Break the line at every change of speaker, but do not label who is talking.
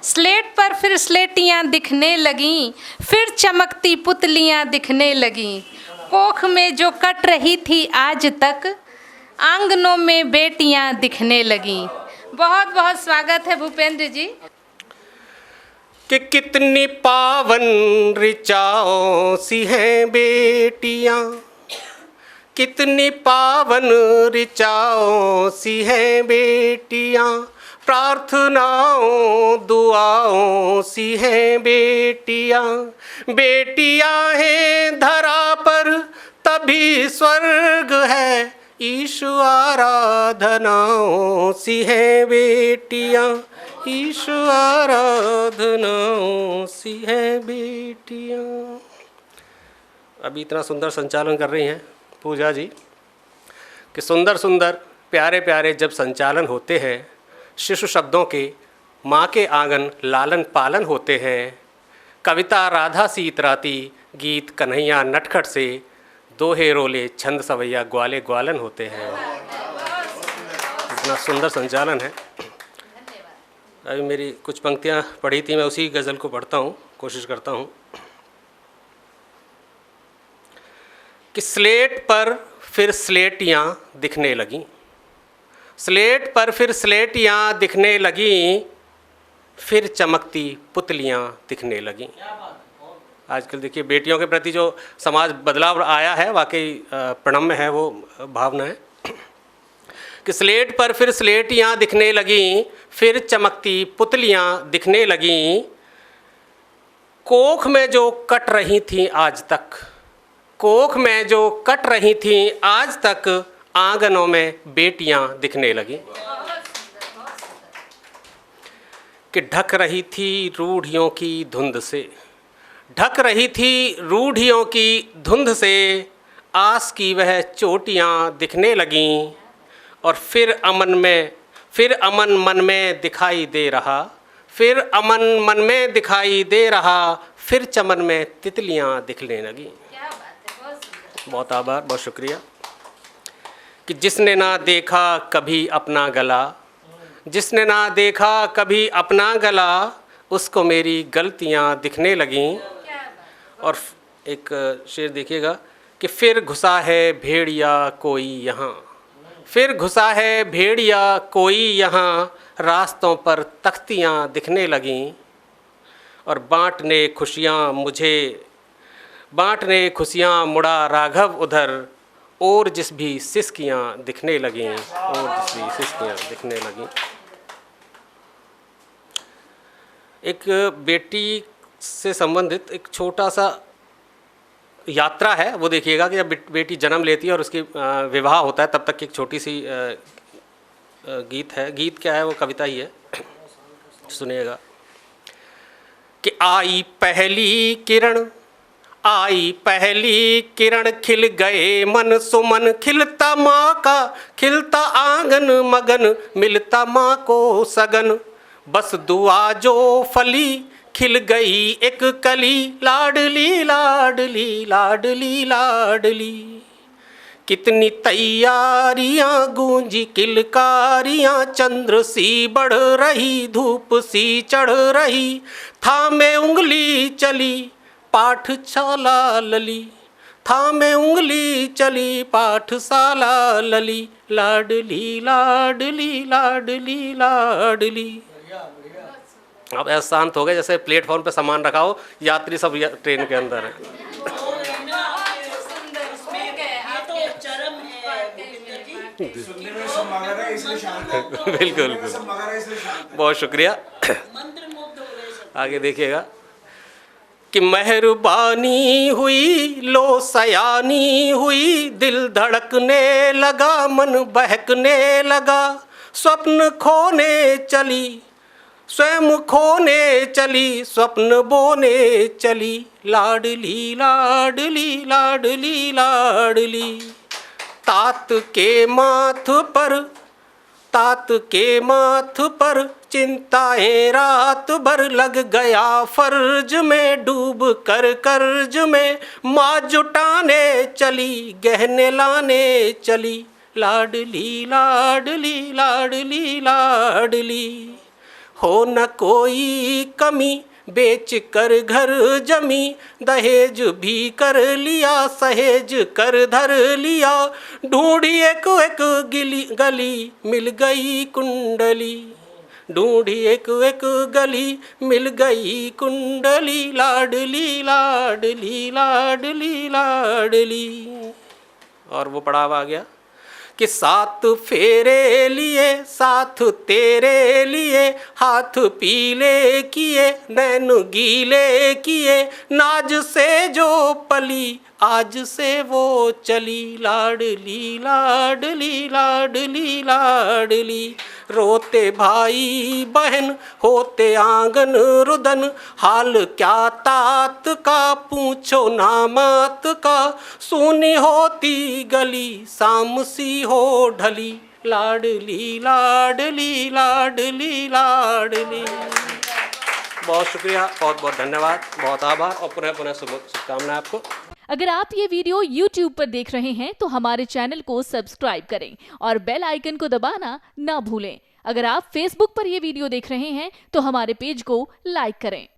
Slate पर फिर स्लेटियाँ दिखने लगीं, फिर चमकती पुतलियाँ दिखने लगीं। कोख में जो कट रही थी आज तक, आंगनों में बेटियाँ दिखने लगीं। बहुत बहुत स्वागत है भूपेंद्र जी।
कि कितनी पावन ऋचाओं सी हैं बेटियाँ, कितनी पावन ऋचाओं सी हैं बेटियाँ, प्रार्थनाओं दुआओं सी हैं बेटियाँ। बेटियाँ हैं धरा पर तभी स्वर्ग है, ईशु आराधनाओं सी हैं बेटियाँ, ईशु आराधनाओं सी हैं बेटियाँ। अभी इतना सुंदर संचालन कर रही हैं पूजा जी कि सुंदर सुंदर प्यारे प्यारे जब संचालन होते हैं, शिशु शब्दों के माँ के आंगन लालन पालन होते हैं। कविता राधा सी इतराती, गीत कन्हैया नटखट से, दोहे रोले छंद सवैया ग्वाले ग्वालन होते हैं। इतना सुंदर संचालन है। अभी मेरी कुछ पंक्तियाँ पढ़ी थी, मैं उसी गज़ल को पढ़ता हूँ, कोशिश करता हूँ। कि स्लेट पर फिर स्लेटियाँ दिखने लगीं, स्लेट पर फिर स्लेटियाँ दिखने लगीं, फिर चमकती पुतलियाँ दिखने लगीं। आजकल देखिए बेटियों के प्रति जो समाज बदलाव आया है, वाकई प्रणम्य है वो भावना है। कि स्लेट पर फिर स्लेटियाँ दिखने लगीं, फिर चमकती पुतलियाँ दिखने लगीं। कोख में जो कट रही थीं आज तक, कोख में जो कट रही थीं आज तक, आंगनों में बेटियाँ दिखने लगीं। कि ढक रही थी रूढ़ियों की धुंध से, ढक रही थी रूढ़ियों की धुंध से, आस की वह चोटियाँ दिखने लगीं। और फिर अमन मन में दिखाई दे रहा, फिर अमन मन में दिखाई दे रहा, फिर चमन में तितलियाँ दिखने लगीं। बहुत आभार, बहुत शुक्रिया। कि जिसने ना देखा कभी अपना गला, जिसने ना देखा कभी अपना गला, उसको मेरी गलतियाँ दिखने लगीं। और एक शेर देखिएगा कि फिर घुसा है भेड़िया कोई यहाँ, फिर घुसा है भेड़िया कोई यहाँ, रास्तों पर तख्तियाँ दिखने लगीं। और बांटने खुशियाँ मुड़ा राघव उधर, और जिस भी सिसकियाँ दिखने लगीं, और जिस भी सिसकियाँ दिखने लगीं। एक बेटी से संबंधित एक छोटा सा यात्रा है, वो देखिएगा कि जब बेटी जन्म लेती है और उसकी विवाह होता है तब तक की एक छोटी सी गीत है। गीत क्या है, वो कविता ही है, सुनिएगा। कि आई पहली किरण, आई पहली किरण, खिल गए मन सुमन, खिलता माँ का खिलता आंगन मगन, मिलता माँ को सगन। बस दुआ जो फली, खिल गई एक कली, लाडली लाडली लाडली लाडली। कितनी तैयारियां गूंजी किलकारियां, चंद्र सी बढ़ रही धूप सी चढ़ रही, थामे उंगली चली पाठशाला लली, थामे उंगली चली पाठशाला लली, लाडली लाडली लाडली लाडली। अब ऐसा शांत हो गए जैसे प्लेटफॉर्म पे सामान रखा हो, यात्री सब ट्रेन के अंदर है। बिल्कुल, बहुत शुक्रिया। आगे देखिएगा कि मेहरबानी हुई लो सयानी हुई, दिल धड़कने लगा मन बहकने लगा, स्वप्न खोने चली स्वयं खोने चली, स्वप्न बोने चली, लाडली लाडली लाडली लाडली। तात के माथ पर चिंताएं रात भर, लग गया फर्ज में डूब कर कर्ज में, माँ जुटाने चली गहने लाने चली, लाडली लाडली लाडली लाडली। हो न कोई कमी, बेच कर घर जमी, दहेज भी कर लिया, सहेज कर धर लिया, ढूंढी एक एक गली मिल गई कुंडली, ढूंढी एक एक गली मिल गई कुंडली, लाडली लाडली लाडली लाडली। और वो पड़ाव आ गया कि साथ फेरे लिए, साथ तेरे लिए, हाथ पीले किए, नैन गीले किए, नाज से जो पली, आज से वो चली, लाडली लाडली लाडली लाडली। रोते भाई बहन होते आंगन रुदन, हाल क्या तात का पूछो ना मात का, सूनी होती गली शाम सी हो ढली, लाडली लाडली लाडली लाडली। बहुत शुक्रिया, बहुत बहुत धन्यवाद, बहुत आभार और पुनः पुनः शुभकामनाएं आपको।
अगर आप ये वीडियो YouTube पर देख रहे हैं तो हमारे चैनल को सब्सक्राइब करें और बेल आइकन को दबाना ना भूलें। अगर आप Facebook पर ये वीडियो देख रहे हैं तो हमारे पेज को लाइक करें।